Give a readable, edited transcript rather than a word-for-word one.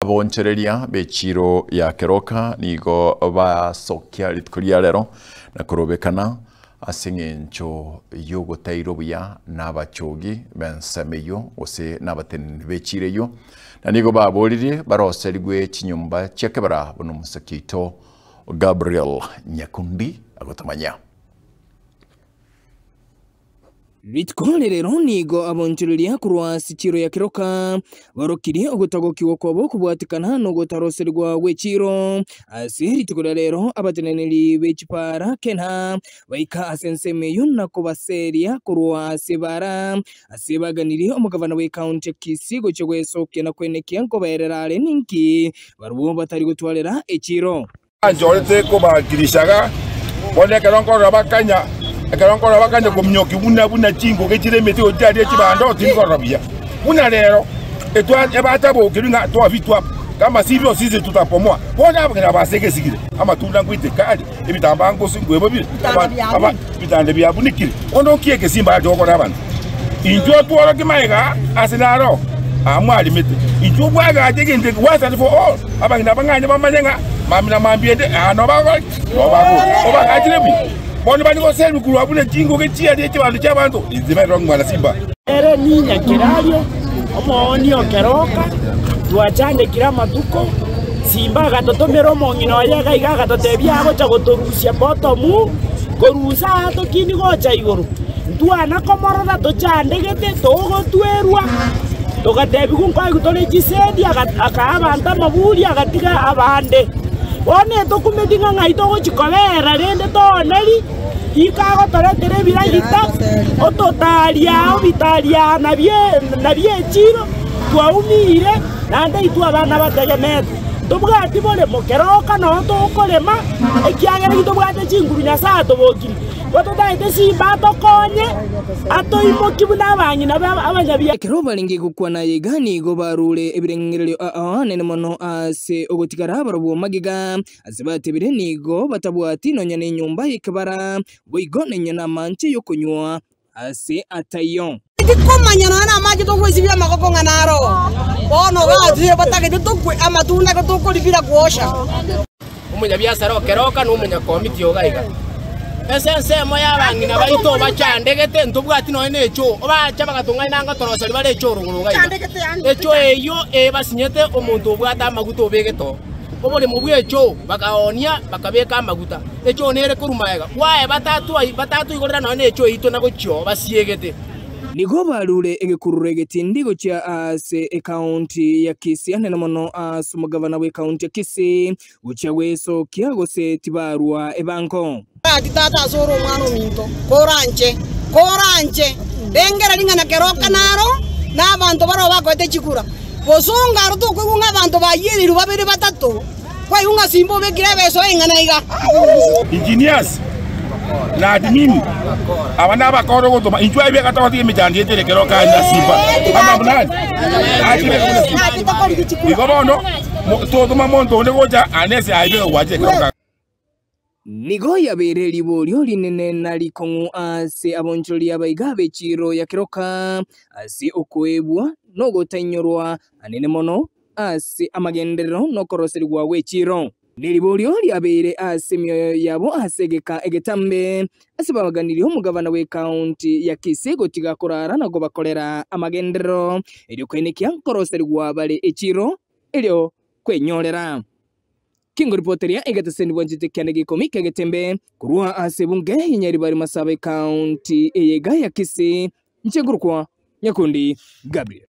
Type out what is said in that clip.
bonchereria bechiro ya keroka nigo basokia litkuria lero na kurobekana asengencho yogotairo buya n'abachogi bensemeyo ose n'abateni bechireyo na nigo baborire baroserigwe chinyumba chekebara bono musakito Gabriel Nyakundi agotamanya Ritkole rero nigo abonchereria kurwa sichiro ya keroka barokiri ogutagokiwo kwabo kubwatikana no gotaroserwa wechiro asiri tukura rero abateneneri bechipara kenha baika asensemeyo nako baseria kurwa sebara asebaganiri omugavana we county Kisigo chogwesoke na kwenekia nko baererare ninki barubo batari gutwalera echiro anjorete ko bagirishaga bone keronko rabakanya Akaronko rabakanya kumnyoki buna chingo kechire meti ojari chibando tingo rabia buna lero etwa ebatabo kiringa to vitwa kama sivyo sisi tutapomoa bona abagina baseke sigire ama tunda ngwite kali ebitamba ngosi ngwebo bi aba bitande bya bunikire ondo kieke simba joko nabantu injo tworo kimaiga asinaro amwali mete injo bwaga ajegende kwasa for all abagina banganya bamanyenga mamina mambiende ano bago oba ajirebi Boni bani ko sel mukuru abune jingo ke chia de chibantu chabantu izime rong mwana simba ere ninya kirario omoni okeroka tuachane kira matuko simba gatotomero mongino yaga igaga totebia gocha gotorusia botomu korusa to kini gocha iguru tuana komorora tochandegete togotwerwa togatebi kunkai gutore chisedi akabanta mabuli agatiga abande one tokumedinga ngaito gochikobera rende toneri ikago toretere biragita ototaria obitaria nabie chiro twaumire nande itu abana bategemete tobwati bole mokeroka no tokolema ekiagera gitobwate chinguru nyasato bokiri Watotaite simba tokonye atoimoki bunabanyi nabanyabia keroba lingi gukwana yegani go barure ebirengerero nene mono ase ogotikara barabo magiga azibatebire nigo batabwati nonya ne nyumba ikabara boigo nenyana manche yokonywa ase atayon ikomanya na maji to kwizibya makoko nganaro bono bazi batagete to amatunda ko to kolibira kuosha umunyabia saro keroka no umunyakomiti yogaiga Esensemo y'abangina bayito bacandegete ntubwati no necho obacha bagatunga nanga torosari bare echo rungurunga echo eyo basinyete omuntu obwata amaguta obegeto obole mu bwecho bakaonia bakabeka amaguta echo nere kurumaega wae batatu igorera no necho ito nagocho basiegete nigo barure egekururege ndigo cha ase county ya Kisii nene mono asumugavana we county ya Kisii ucha weso kiago se tibarwa ebanko tata soro mwana minto koranje dengera lingana keroka naro n'abantu baro bakwete chikura bosunga ruto kwigunga abantu bayiri rubabere batatu kwa yunga simbo bekire beso engana iga engineers na admin abana bakoro gutuma injwa ibe katawati imijandi etere keroka na simba ama bunani ajire ko igobono todo mamonto negoja anese aibe waje keroka nigo yabere libolyo linene nalikongu ase aboncholi abaigabe chiro ya keroka ase okwebwa no gotanyorwa anene mono ase amagenderero no koroserwa wechiro nilibolyo lyabere ase myoyo yabo asegeka egetambe ase babaganiri omugavana we county ya Kisii gotiga korara nago bakolera amagenderero elyo kwenekia koroserwa bale echiro elyo kwenyorera Kingo reporteria egataseni bonjite kyanege komike getembe kurwa asebunge inyari bari masabe county eyega ya Kisii nchengurukwa Nyakundi Gabriel